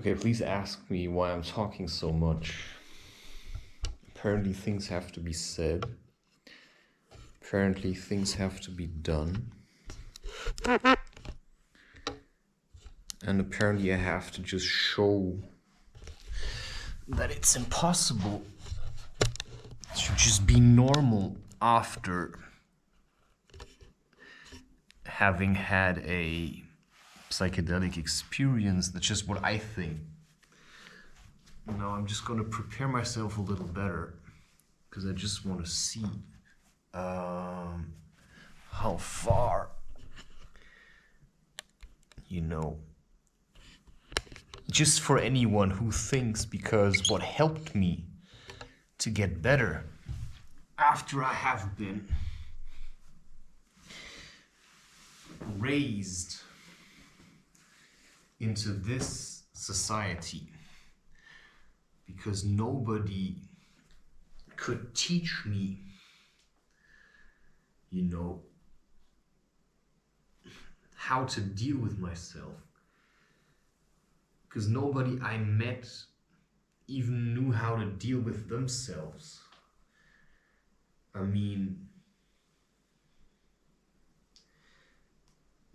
Okay, please ask me why I'm talking so much. Apparently things have to be said. Apparently things have to be done. And apparently I have to just show that it's impossible to just be normal after having had a psychedelic experience. That's just what I think. Now I'm just gonna prepare myself a little better because I just want to see how far, just for anyone who thinks, because what helped me to get better after I have been raised into this society, because nobody could teach me, how to deal with myself, because nobody I met even knew how to deal with themselves. I mean,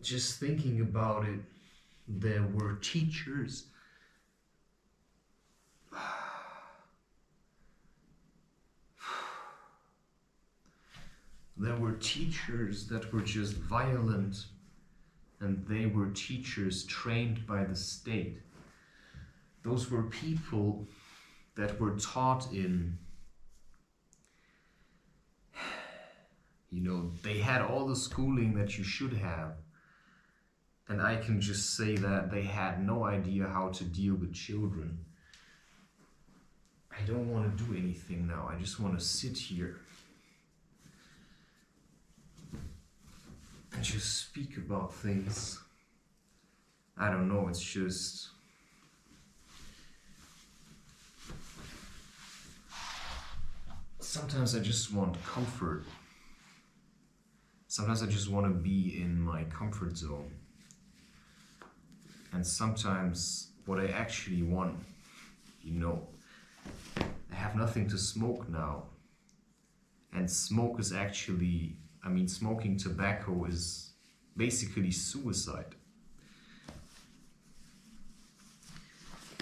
just thinking about it, there were teachers that were just violent, and they were teachers trained by the state. Those were people that were taught in, they had all the schooling that you should have. And I can just say that they had no idea how to deal with children. I don't want to do anything now. I just want to sit here and just speak about things. I don't know, it's just... Sometimes I just want comfort. Sometimes I just want to be in my comfort zone. And sometimes what I actually want, I have nothing to smoke now. And smoke is actually, smoking tobacco is basically suicide.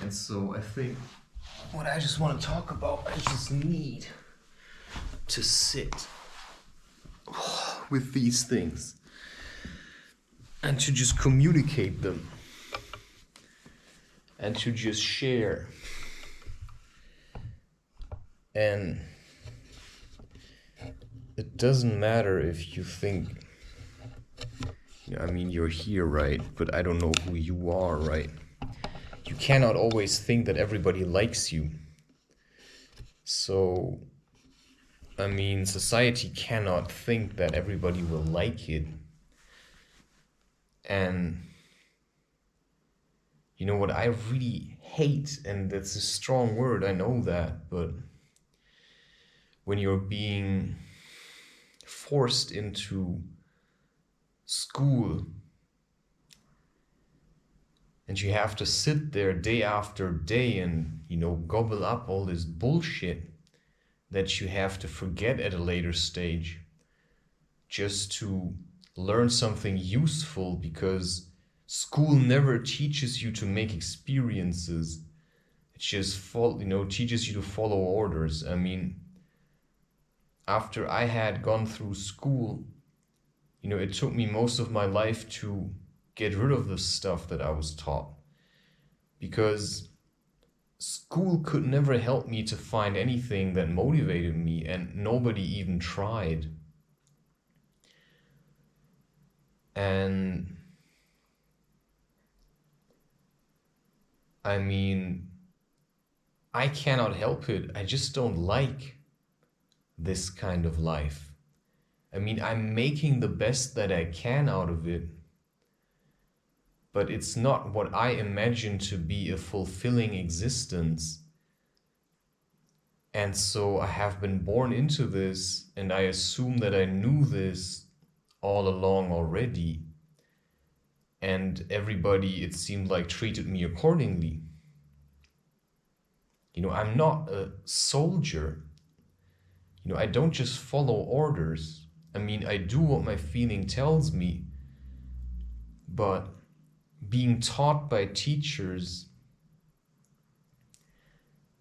And so I think what I just want to talk about, I just need to sit with these things and to just communicate them and to just share. And it doesn't matter if you think, you're here, right? But I don't know who you are, right? You cannot always think that everybody likes you. So, society cannot think that everybody will like it. And what I really hate, and that's a strong word, I know that, but when you're being forced into school and you have to sit there day after day and, gobble up all this bullshit that you have to forget at a later stage just to learn something useful, because school never teaches you to make experiences. It just teaches you to follow orders. I mean, after I had gone through school, it took me most of my life to get rid of the stuff that I was taught, because school could never help me to find anything that motivated me, and nobody even tried. And I mean, I cannot help it. I just don't like this kind of life. I mean, I'm making the best that I can out of it, but it's not what I imagine to be a fulfilling existence. And so I have been born into this, and I assume that I knew this all along already. And everybody, it seemed like, treated me accordingly. I'm not a soldier. I don't just follow orders. I mean, I do what my feeling tells me, but being taught by teachers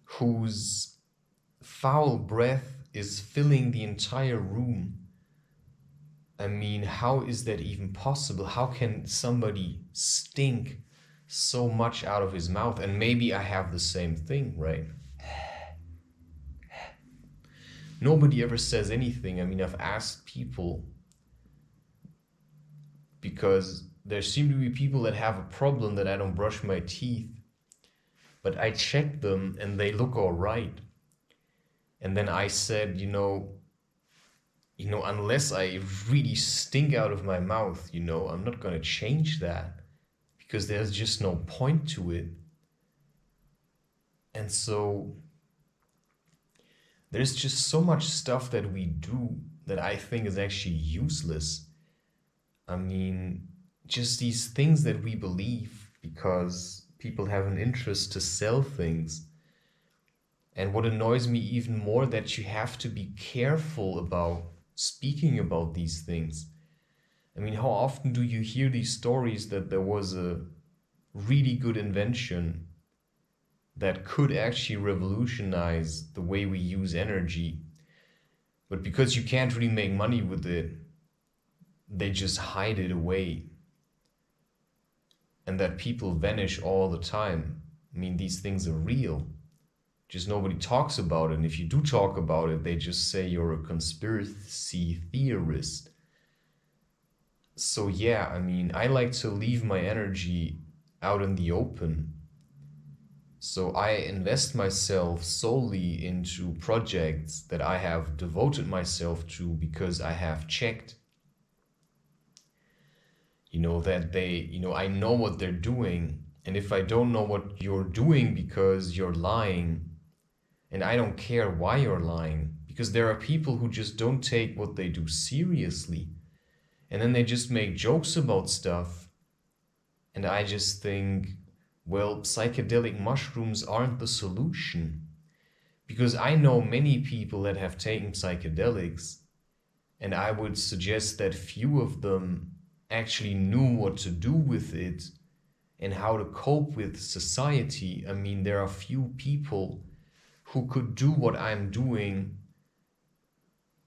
whose foul breath is filling the entire room, I mean, how is that even possible? How can somebody stink so much out of his mouth? And maybe I have the same thing, right? Nobody ever says anything. I mean, I've asked people, because there seem to be people that have a problem that I don't brush my teeth, but I check them and they look all right. And then I said, unless I really stink out of my mouth, I'm not going to change that, because there's just no point to it. And so there's just so much stuff that we do that I think is actually useless. I mean, just these things that we believe because people have an interest to sell things. And what annoys me even more, that you have to be careful about speaking about these things. I mean, how often do you hear these stories that there was a really good invention that could actually revolutionize the way we use energy, but because you can't really make money with it, they just hide it away, and that people vanish all the time. I mean, these things are real, just nobody talks about it. And if you do talk about it, they just say you're a conspiracy theorist. So yeah, I mean, I like to leave my energy out in the open. So I invest myself solely into projects that I have devoted myself to, because I have checked, that they, I know what they're doing. And if I don't know what you're doing because you're lying, and I don't care why you're lying, because there are people who just don't take what they do seriously. And then they just make jokes about stuff. And I just think, well, psychedelic mushrooms aren't the solution. Because I know many people that have taken psychedelics, and I would suggest that few of them actually knew what to do with it and how to cope with society. I mean, there are few people who could do what I'm doing,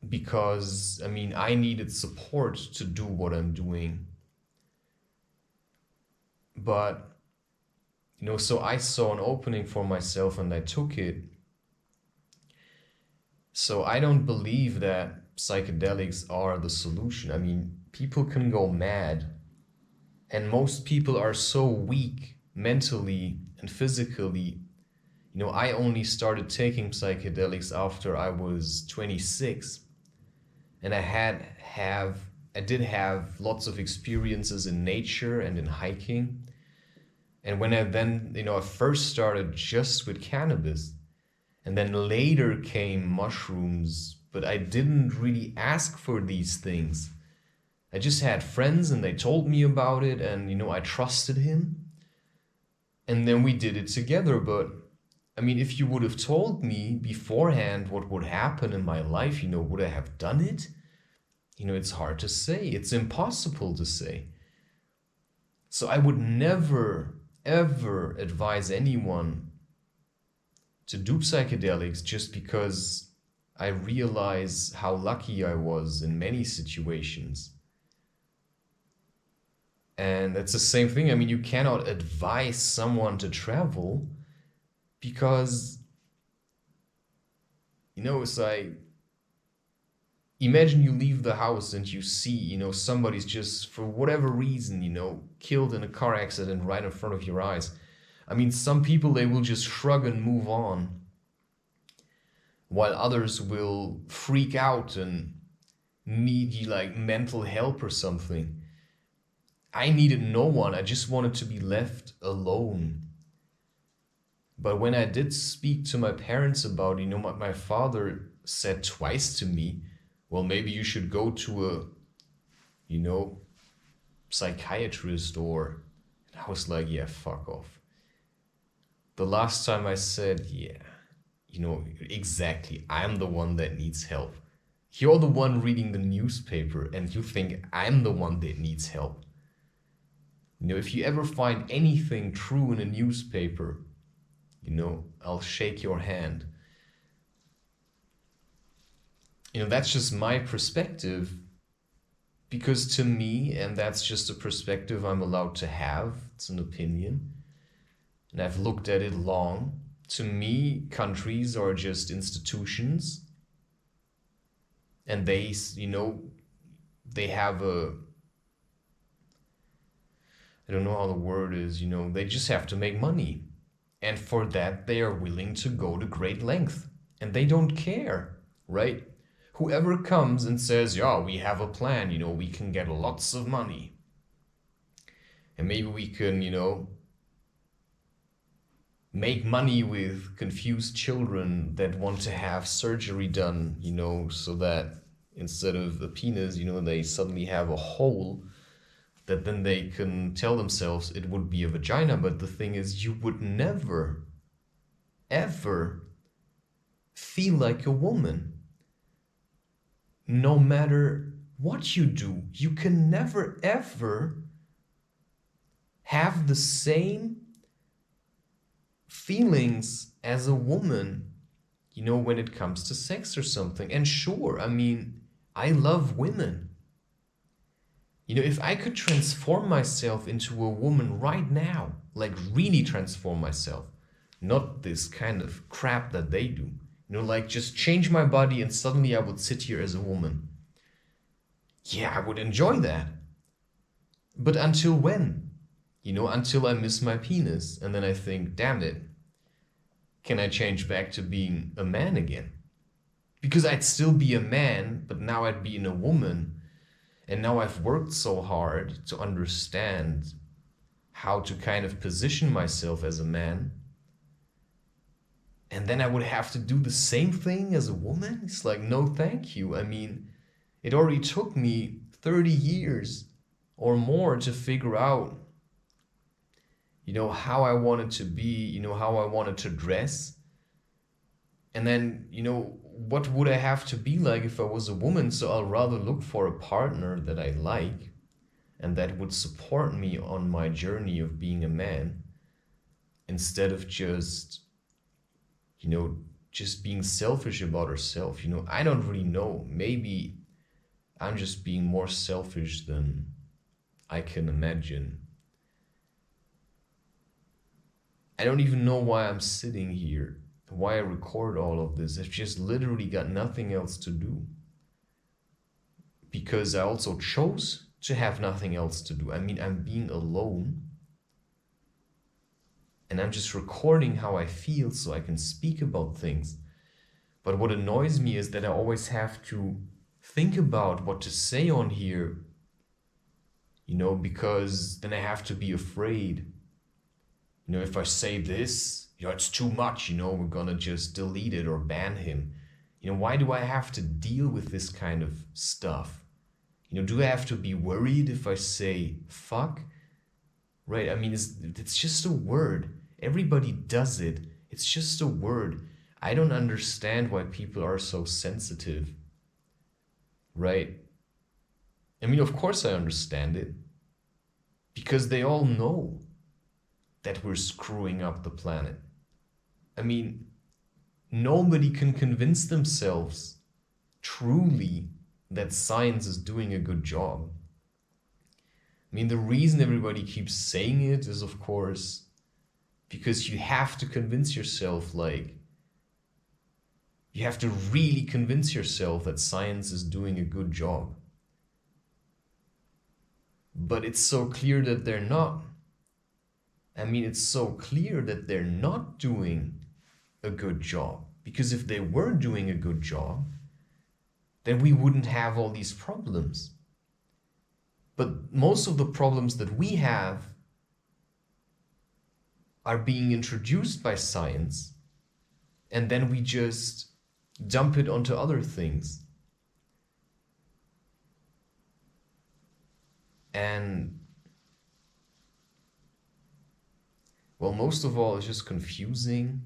because, I mean, I needed support to do what I'm doing. But, so I saw an opening for myself and I took it. So I don't believe that psychedelics are the solution. I mean, people can go mad, and most people are so weak mentally and physically. I only started taking psychedelics after I was 26, and I did have lots of experiences in nature and in hiking. And when I then, I first started just with cannabis, and then later came mushrooms, but I didn't really ask for these things. I just had friends and they told me about it, and, I trusted him. And then we did it together. But, I mean, if you would have told me beforehand what would happen in my life, would I have done it? It's hard to say. It's impossible to say. So I would never, ever advise anyone to do psychedelics just because I realize how lucky I was in many situations. And it's the same thing. I mean, you cannot advise someone to travel because, it's like, imagine you leave the house and you see, somebody's just, for whatever reason, killed in a car accident right in front of your eyes. I mean, some people, they will just shrug and move on, while others will freak out and need like mental help or something. I needed no one. I just wanted to be left alone. But when I did speak to my parents about, my father said twice to me, well, maybe you should go to a, psychiatrist, or, and I was like, yeah, fuck off. The last time I said, yeah, exactly, I'm the one that needs help. You're the one reading the newspaper and you think I'm the one that needs help. If you ever find anything true in a newspaper, I'll shake your hand. That's just my perspective, because to me, and that's just a perspective I'm allowed to have, it's an opinion, and I've looked at it long. To me, countries are just institutions, and they have a, I don't know how the word is, they just have to make money. And for that, they are willing to go to great length. And they don't care, right? Whoever comes and says, yeah, we have a plan, we can get lots of money. And maybe we can, make money with confused children that want to have surgery done, so that instead of a penis, they suddenly have a hole that then they can tell themselves it would be a vagina. But the thing is, you would never, ever feel like a woman. No matter what you do, you can never, ever have the same feelings as a woman, when it comes to sex or something. And sure, I mean, I love women. If I could transform myself into a woman right now, like really transform myself, not this kind of crap that they do, like just change my body and suddenly I would sit here as a woman. Yeah, I would enjoy that. But until when? Until I miss my penis and then I think, damn it, can I change back to being a man again? Because I'd still be a man, but now I'd be in a woman. And now I've worked so hard to understand how to kind of position myself as a man. And then I would have to do the same thing as a woman? It's like, no, thank you. I mean, it already took me 30 years or more to figure out, how I wanted to be, how I wanted to dress. And then, what would I have to be like if I was a woman? So I'll rather look for a partner that I like and that would support me on my journey of being a man, instead of just, just being selfish about herself. I don't really know. Maybe I'm just being more selfish than I can imagine. I don't even know why I'm sitting here, why I record all of this. I've just literally got nothing else to do. Because I also chose to have nothing else to do. I mean, I'm being alone. And I'm just recording how I feel so I can speak about things. But what annoys me is that I always have to think about what to say on here. Because then I have to be afraid. If I say this, it's too much, we're gonna just delete it or ban him. Why do I have to deal with this kind of stuff? Do I have to be worried if I say fuck? Right, I mean, it's just a word. Everybody does it. It's just a word. I don't understand why people are so sensitive. Right? I mean, of course I understand it. Because they all know that we're screwing up the planet. I mean, nobody can convince themselves truly that science is doing a good job. I mean, the reason everybody keeps saying it is, of course, because you have to convince yourself, like, you have to really convince yourself that science is doing a good job. But it's so clear that they're not. I mean, it's so clear that they're not doing a good job. Because if they were doing a good job, then we wouldn't have all these problems. But most of the problems that we have are being introduced by science, and then we just dump it onto other things. And, well, most of all, it's just confusing.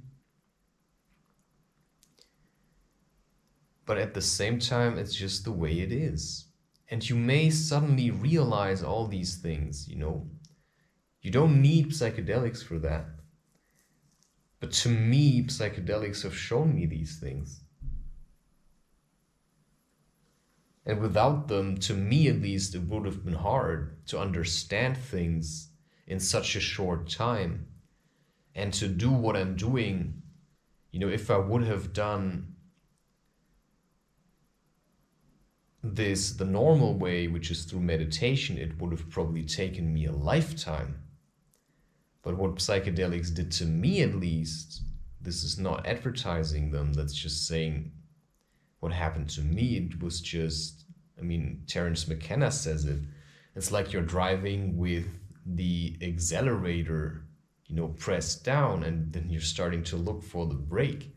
But at the same time, it's just the way it is. And you may suddenly realize all these things, you know. You don't need psychedelics for that. But to me, psychedelics have shown me these things. And without them, to me at least, it would have been hard to understand things in such a short time. And to do what I'm doing, you know, if I would have done this the normal way, which is through meditation, it would have probably taken me a lifetime. But what psychedelics did to me, at least, this is not advertising them, that's just saying what happened to me. It was just, I mean, Terence McKenna says it. It's like you're driving with the accelerator, you know, pressed down, and then you're starting to look for the brake.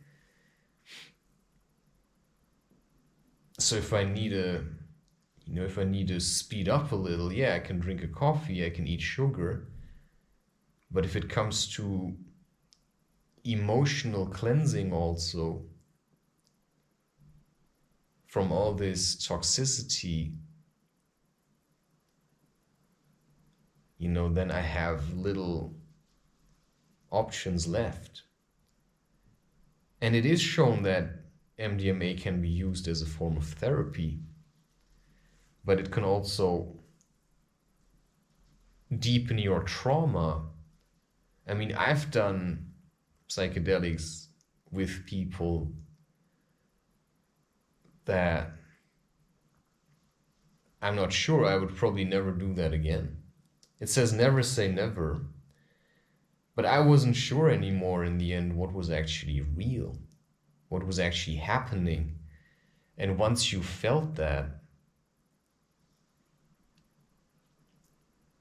So if I need to speed up a little, yeah, I can drink a coffee, I can eat sugar. But if it comes to emotional cleansing also from all this toxicity, you know, then I have little options left. And it is shown that MDMA can be used as a form of therapy, but it can also deepen your trauma. I mean, I've done psychedelics with people that I'm not sure, I would probably never do that again. It says never say never, but I wasn't sure anymore in the end what was actually real, what was actually happening. And once you felt that,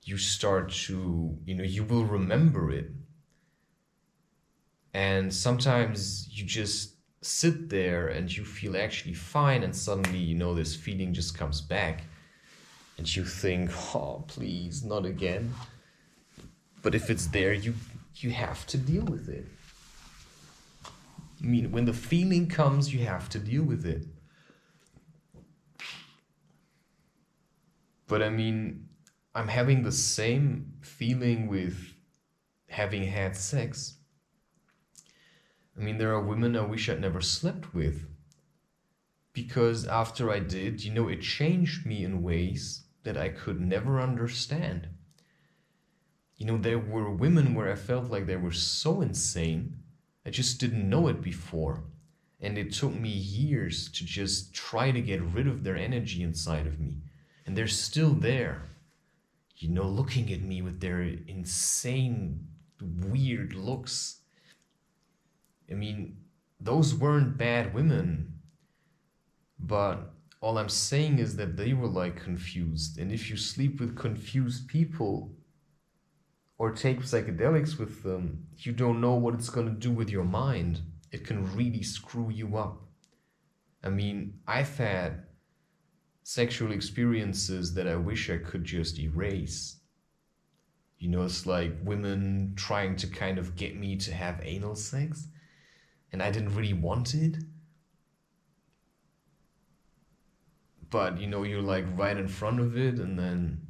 you start to, you know, you will remember it. And sometimes you just sit there and you feel actually fine, and suddenly, you know, this feeling just comes back and you think, oh, please, not again. But if it's there, you have to deal with it. I mean, when the feeling comes, you have to deal with it. But I mean, I'm having the same feeling with having had sex. I mean, there are women I wish I'd never slept with. Because after I did, you know, it changed me in ways that I could never understand. You know, there were women where I felt like they were so insane, I just didn't know it before. And it took me years to just try to get rid of their energy inside of me. And they're still there, you know, looking at me with their insane, weird looks. I mean, those weren't bad women, but all I'm saying is that they were like confused. And if you sleep with confused people or take psychedelics with them, you don't know what it's going to do with your mind. It can really screw you up. I mean, I've had sexual experiences that I wish I could just erase. You know, it's like women trying to kind of get me to have anal sex, and I didn't really want it. But, you know, you're like right in front of it, and then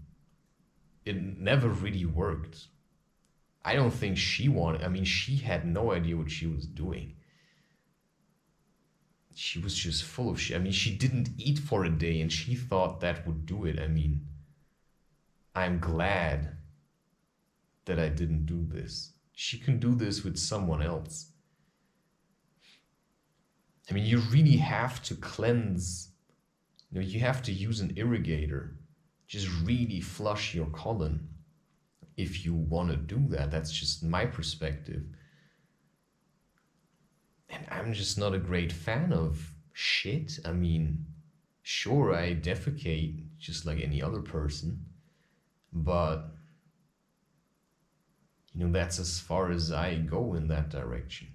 it never really worked. I don't think she wanted, I mean, she had no idea what she was doing. she was just full of shit. I mean, she didn't eat for a day and she thought that would do it. I mean, I'm glad that I didn't do this. She can do this with someone else. I mean, you really have to cleanse. You know, you have to use an irrigator. Just really flush your colon if you want to do that. That's just my perspective. And I'm just not a great fan of shit. I mean, sure, I defecate just like any other person, but you know, that's as far as I go in that direction.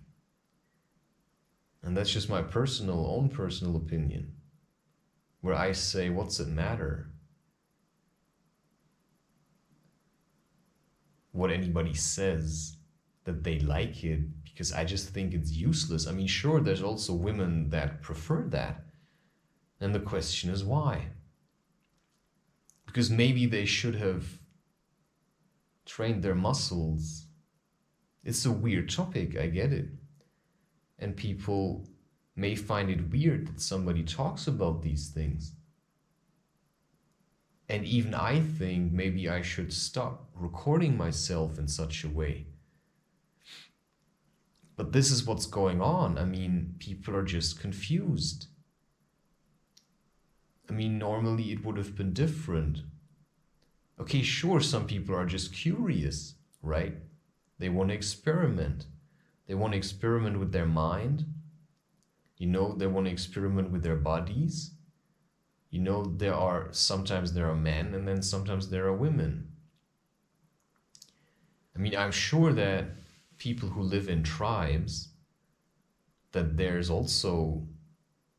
And that's just my own personal opinion, where I say, what's it matter what anybody says, that they like it, because I just think it's useless. I mean, sure, there's also women that prefer that. And the question is why? Because maybe they should have trained their muscles. It's a weird topic, I get it. And people may find it weird that somebody talks about these things. And even I think maybe I should stop recording myself in such a way. But this is what's going on. I mean, people are just confused. I mean, normally it would have been different. Okay, sure, some people are just curious, right? They want to experiment. They want to experiment with their mind. You know, they want to experiment with their bodies. You know, sometimes there are men and then sometimes there are women. I mean, I'm sure that people who live in tribes, that there's also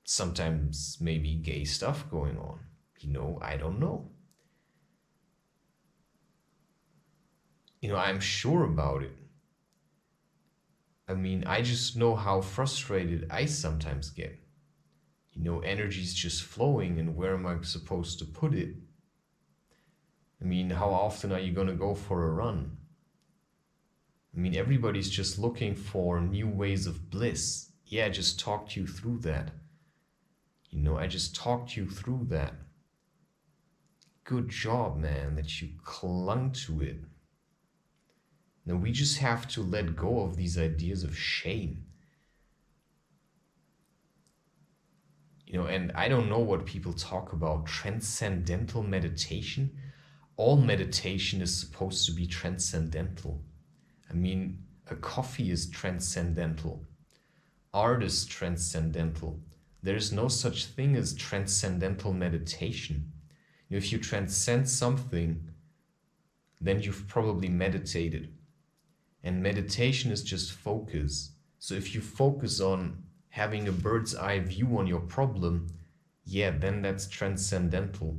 sometimes maybe gay stuff going on. You know, I don't know. You know, I'm sure about it. I mean, I just know how frustrated I sometimes get. You know, energy's just flowing, and where am I supposed to put it? I mean, how often are you gonna go for a run? I mean, everybody's just looking for new ways of bliss. Yeah, I just talked you through that. You know, I just talked you through that. Good job, man, that you clung to it. Now, we just have to let go of these ideas of shame. You know, and I don't know what people talk about, transcendental meditation. All meditation is supposed to be transcendental. I mean, a coffee is transcendental. Art is transcendental. There is no such thing as transcendental meditation. You know, if you transcend something, then you've probably meditated. And meditation is just focus. So if you focus on having a bird's eye view on your problem, yeah, then that's transcendental.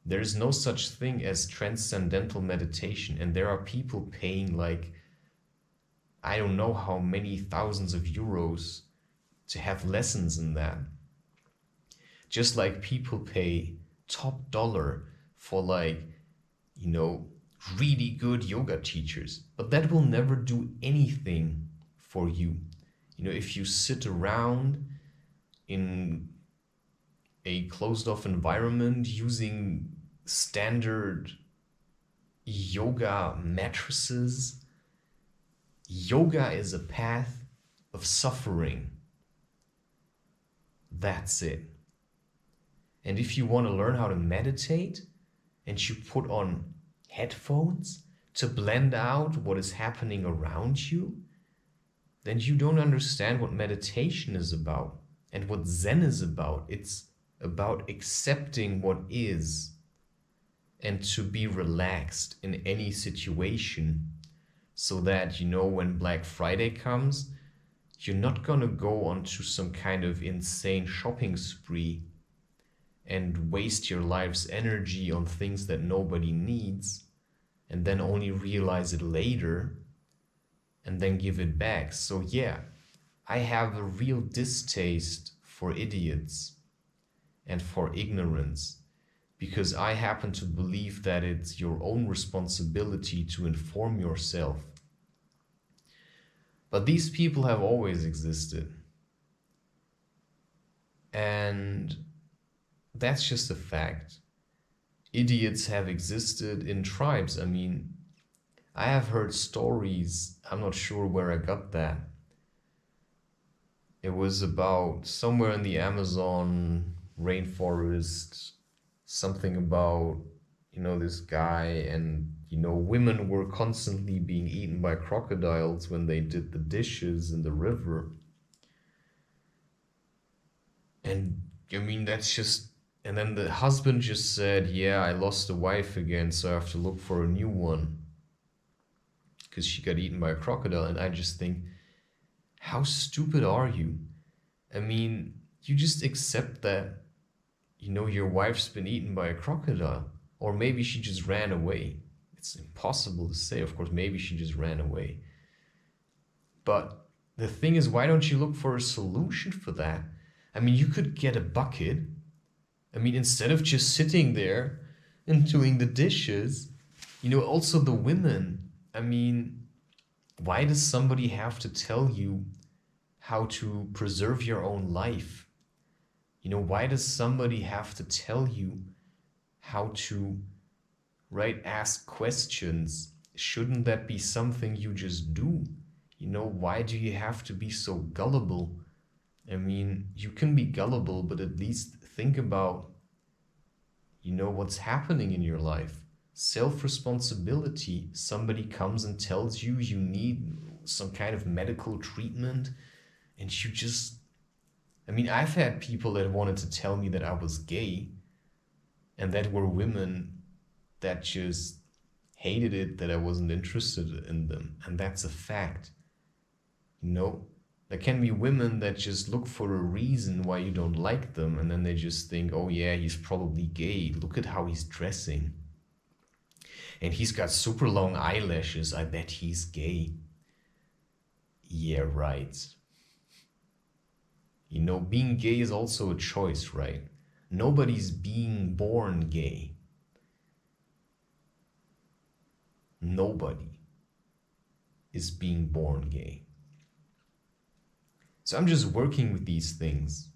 There is no such thing as transcendental meditation. And there are people paying like, I don't know how many thousands of euros to have lessons in that. Just like people pay top dollar for like, you know, really good yoga teachers, but that will never do anything for you. You know, if you sit around in a closed off environment using standard yoga mattresses, yoga is a path of suffering. That's it. And if you want to learn how to meditate and you put on headphones to blend out what is happening around you, then you don't understand what meditation is about and what Zen is about. It's about accepting what is and to be relaxed in any situation, so that, you know, when Black Friday comes, you're not gonna go onto some kind of insane shopping spree and waste your life's energy on things that nobody needs and then only realize it later and then give it back. So yeah, I have a real distaste for idiots and for ignorance, because I happen to believe that it's your own responsibility to inform yourself. But these people have always existed. And that's just a fact. Idiots have existed in tribes. I mean, I have heard stories, I'm not sure where I got that. It was about somewhere in the Amazon rainforest, something about, this guy, and, women were constantly being eaten by crocodiles when they did the dishes in the river. And I mean, that's just. And then the husband just said, "Yeah, I lost a wife again, so I have to look for a new one because she got eaten by a crocodile." And I just think, how stupid are you? I mean, you just accept that, your wife's been eaten by a crocodile. Or maybe she just ran away. It's impossible to say. Of course, maybe she just ran away. But the thing is, why don't you look for a solution for that? I mean, you could get a bucket. I mean, instead of just sitting there and doing the dishes, also the women. I mean, why does somebody have to tell you how to preserve your own life? Why does somebody have to tell you how to, right, ask questions? Shouldn't that be something you just do? Why do you have to be so gullible? I mean, you can be gullible, but at least think about, what's happening in your life. Self-responsibility. Somebody comes and tells you you need some kind of medical treatment, and you just. I mean, I've had people that wanted to tell me that I was gay, and that were women that just hated it, that I wasn't interested in them. And that's a fact. There can be women that just look for a reason why you don't like them, and then they just think, oh yeah, he's probably gay. Look at how he's dressing. And he's got super long eyelashes. I bet he's gay. Yeah, right. Being gay is also a choice, right? Nobody's being born gay. Nobody is being born gay. So I'm just working with these things.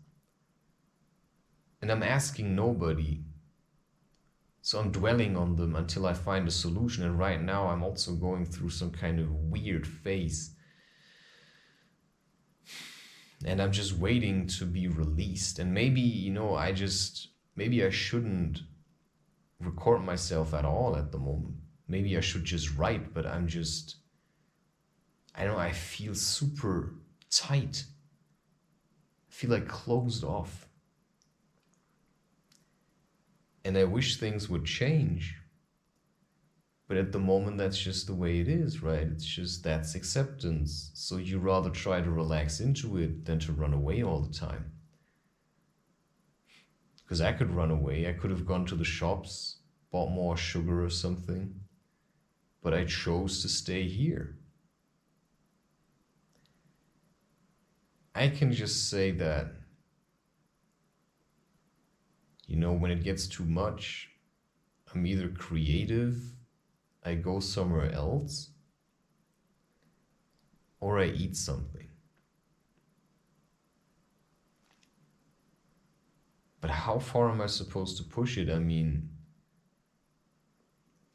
And I'm asking nobody. So I'm dwelling on them until I find a solution. And right now I'm also going through some kind of weird phase. And I'm just waiting to be released. And maybe, maybe I shouldn't record myself at all at the moment. Maybe I should just write, but I feel super tight. I feel like closed off. And I wish things would change. But at the moment, that's just the way it is, right? It's just, that's acceptance. So you rather try to relax into it than to run away all the time. Because I could run away. I could have gone to the shops, bought more sugar or something. But I chose to stay here. I can just say that, when it gets too much, I'm either creative, I go somewhere else, or I eat something. But how far am I supposed to push it? I mean,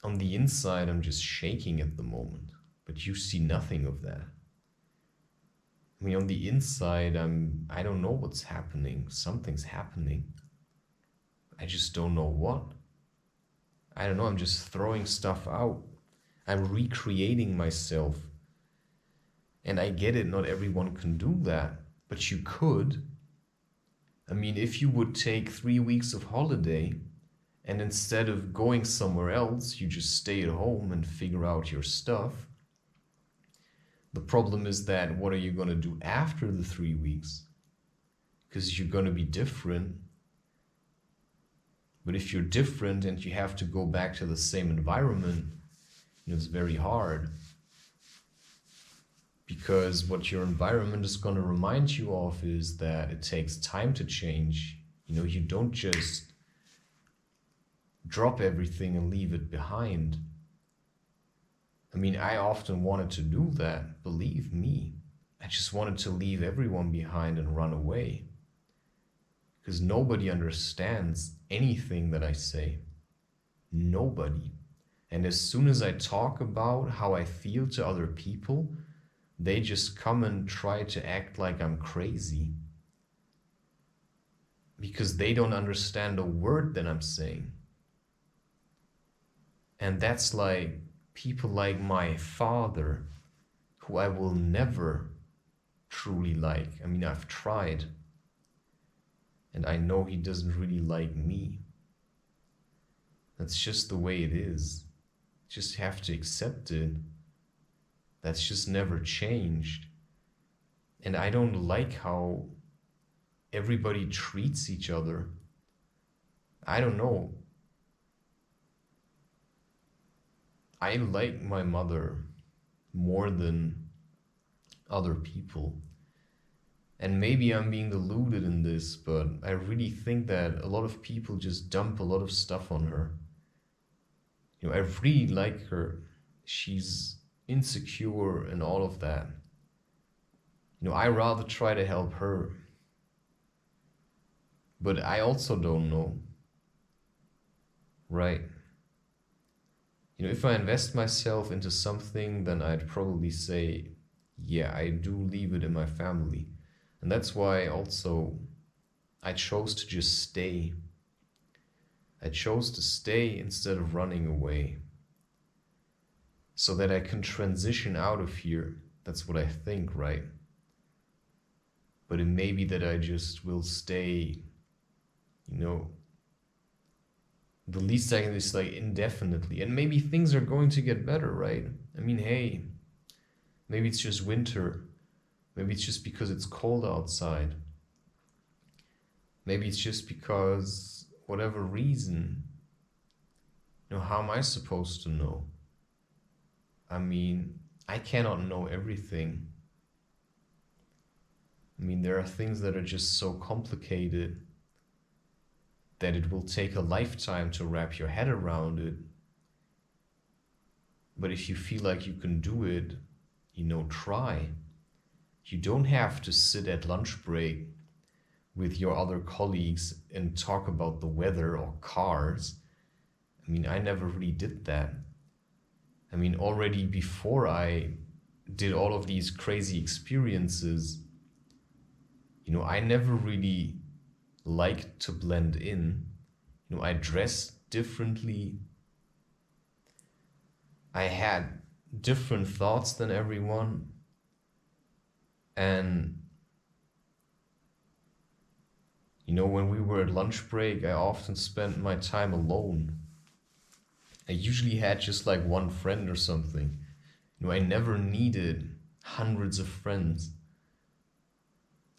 on the inside, I'm just shaking at the moment, but you see nothing of that. I mean, on the inside, I don't know what's happening. Something's happening. I just don't know what. I don't know, I'm just throwing stuff out. I'm recreating myself. And I get it, not everyone can do that, but you could. I mean, if you would take 3 weeks of holiday, and instead of going somewhere else, you just stay at home and figure out your stuff. The problem is that, what are you going to do after the 3 weeks? Because you're going to be different. But if you're different and you have to go back to the same environment, it's very hard. Because what your environment is going to remind you of is that it takes time to change. You don't just drop everything and leave it behind. I mean, I often wanted to do that, believe me. I just wanted to leave everyone behind and run away. because nobody understands anything that I say. Nobody. And as soon as I talk about how I feel to other people, they just come and try to act like I'm crazy. Because they don't understand a word that I'm saying. And that's like people like my father, who I will never truly like. I mean, I've tried. And I know he doesn't really like me. That's just the way it is. Just have to accept it. That's just never changed. And I don't like how everybody treats each other. I don't know. I like my mother more than other people. And maybe I'm being deluded in this, but I really think that a lot of people just dump a lot of stuff on her. You know, I really like her. She's insecure and all of that. You know, I rather try to help her. But I also don't know. Right? You know, if I invest myself into something, then I'd probably say, yeah, I do leave it in my family. And that's why also I chose to just stay. I chose to stay instead of running away. So that I can transition out of here. That's what I think, right? But it may be that I just will stay, you know, the least I can is like indefinitely. And maybe things are going to get better, right? I mean, hey, maybe it's just winter. Maybe it's just because it's cold outside. Maybe it's just because whatever reason. You know, how am I supposed to know? I mean, I cannot know everything. I mean, there are things that are just so complicated that it will take a lifetime to wrap your head around it. But if you feel like you can do it, you know, try. You don't have to sit at lunch break with your other colleagues and talk about the weather or cars. I mean, I never really did that. I mean, already before I did all of these crazy experiences, you know, I never really liked to blend in. You know, I dressed differently. I had different thoughts than everyone. And, you know, when we were at lunch break, I often spent my time alone. I usually had just like one friend or something. You know, I never needed hundreds of friends.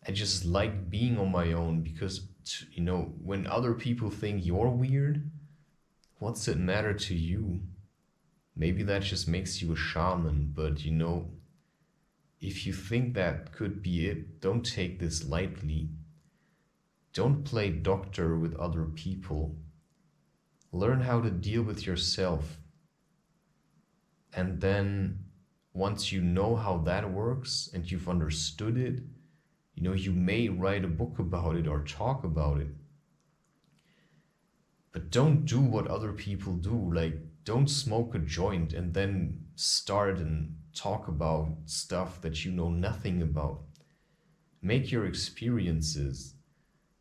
I just like being on my own because, you know, when other people think you're weird, what's it matter to you? Maybe that just makes you a shaman, but you know, if you think that could be it, don't take this lightly. Don't play doctor with other people. Learn how to deal with yourself. And then once you know how that works and you've understood it, you know, you may write a book about it or talk about it. But don't do what other people do. Like, don't smoke a joint and then start and talk about stuff that you know nothing about. Make your experiences.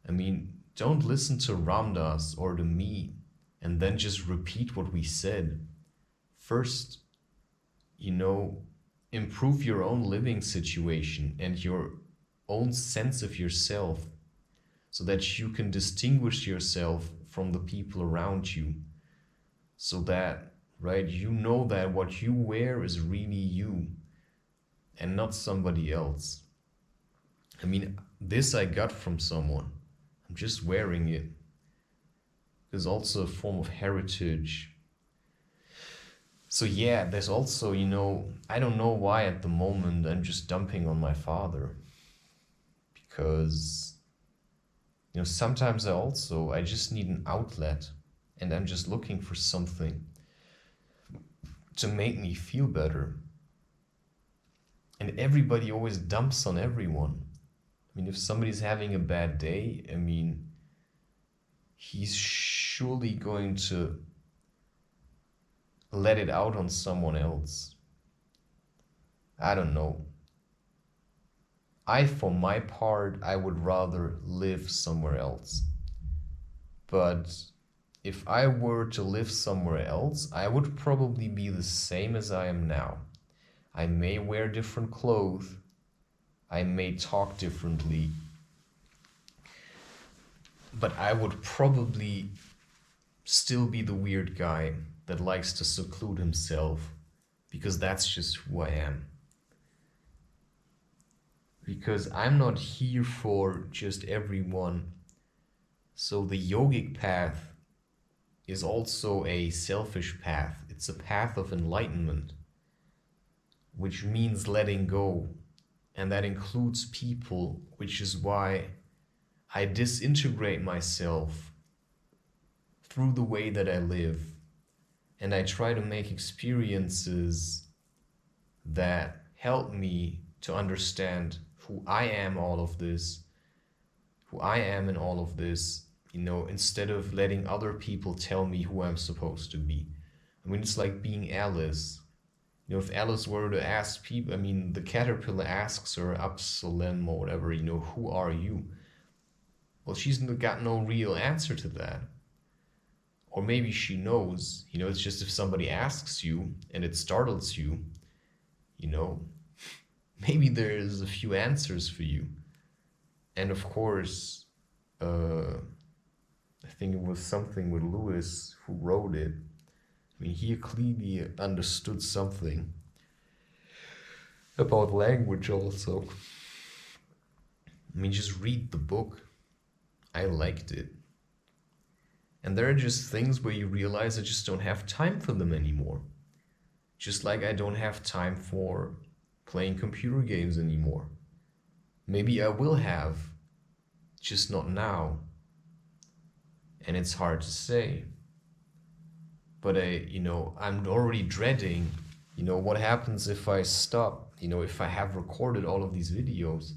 I mean, don't listen to Ramdas or to me and then just repeat what we said. First, you know, improve your own living situation and your own sense of yourself so that you can distinguish yourself from the people around you. So that, right, you know that what you wear is really you and not somebody else. I mean, this I got from someone. I'm just wearing it. There's also a form of heritage. So yeah, there's also, you know, I don't know why at the moment I'm just dumping on my father. Because, you know, sometimes I just need an outlet and I'm just looking for something to make me feel better. And everybody always dumps on everyone. I mean, if somebody's having a bad day, I mean, he's surely going to let it out on someone else. I don't know. For my part, I would rather live somewhere else. But if I were to live somewhere else, I would probably be the same as I am now. I may wear different clothes. I may talk differently. But I would probably still be the weird guy that likes to seclude himself, because that's just who I am. Because I'm not here for just everyone. So the yogic path is also a selfish path. It's a path of enlightenment, which means letting go. And that includes people, which is why I disintegrate myself through the way that I live. And I try to make experiences that help me to understand who I am in all of this, instead of letting other people tell me who I'm supposed to be. I mean, it's like being Alice. If Alice were to ask people, the caterpillar asks her, Absalem or whatever, who are you? Well, she's got no real answer to that. Or maybe she knows, it's just if somebody asks you and it startles you, maybe there's a few answers for you. And of course, I think it was something with Lewis who wrote it. He clearly understood something about language also. Just read the book. I liked it. And there are just things where you realize I just don't have time for them anymore. Just like I don't have time for playing computer games anymore. Maybe I will have, just not now. And it's hard to say. But I'm already dreading, what happens if I stop, if I have recorded all of these videos.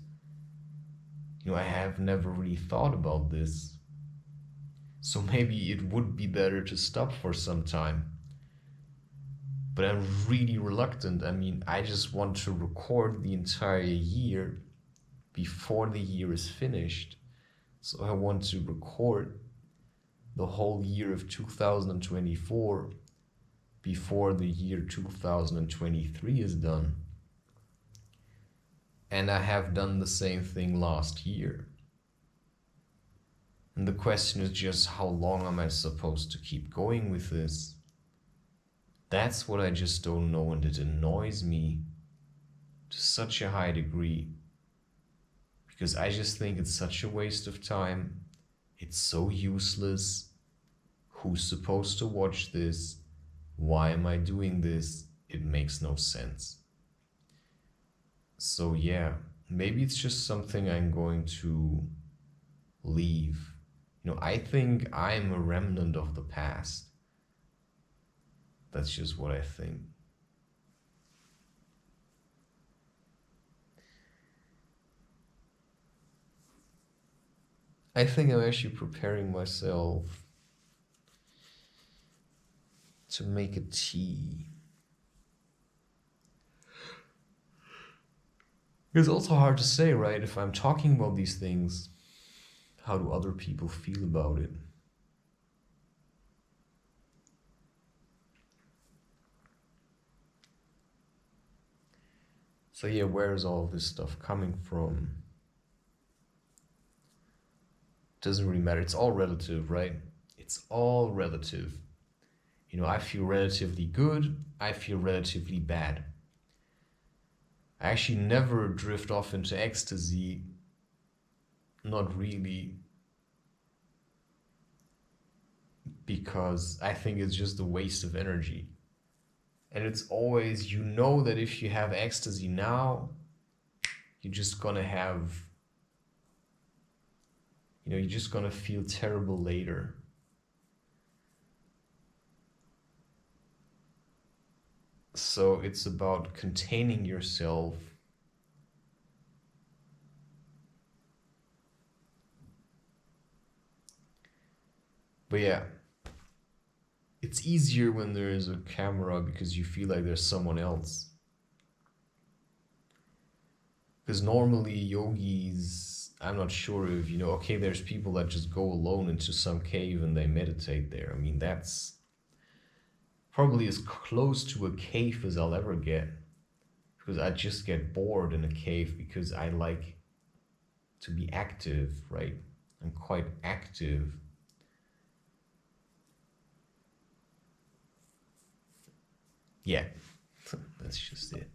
I have never really thought about this. So maybe it would be better to stop for some time. But I'm really reluctant. I just want to record the entire year before the year is finished. So I want to record the whole year of 2024 before the year 2023 is done. And I have done the same thing last year. And the question is just, how long am I supposed to keep going with this? That's what I just don't know, and it annoys me to such a high degree. Because I just think it's such a waste of time. It's so useless. Who's supposed to watch this? Why am I doing this? It makes no sense. So yeah, maybe it's just something I'm going to leave. I think I'm a remnant of the past. That's just what I think. I think I'm actually preparing myself to make a tea. It's also hard to say, right? If I'm talking about these things, how do other people feel about it? So yeah, where is all this stuff coming from? Doesn't really matter. It's all relative, right? It's all relative. I feel relatively good. I feel relatively bad. I actually never drift off into ecstasy. Not really. Because I think it's just a waste of energy. And it's always, that if you have ecstasy now, you're just gonna have, you're just gonna feel terrible later. So it's about containing yourself. But yeah, it's easier when there is a camera because you feel like there's someone else. Because normally yogis, I'm not sure if you know, okay, there's people that just go alone into some cave and they meditate there. I mean, that's probably as close to a cave as I'll ever get. Because I just get bored in a cave because I like to be active, right? I'm quite active. Yeah, that's just it.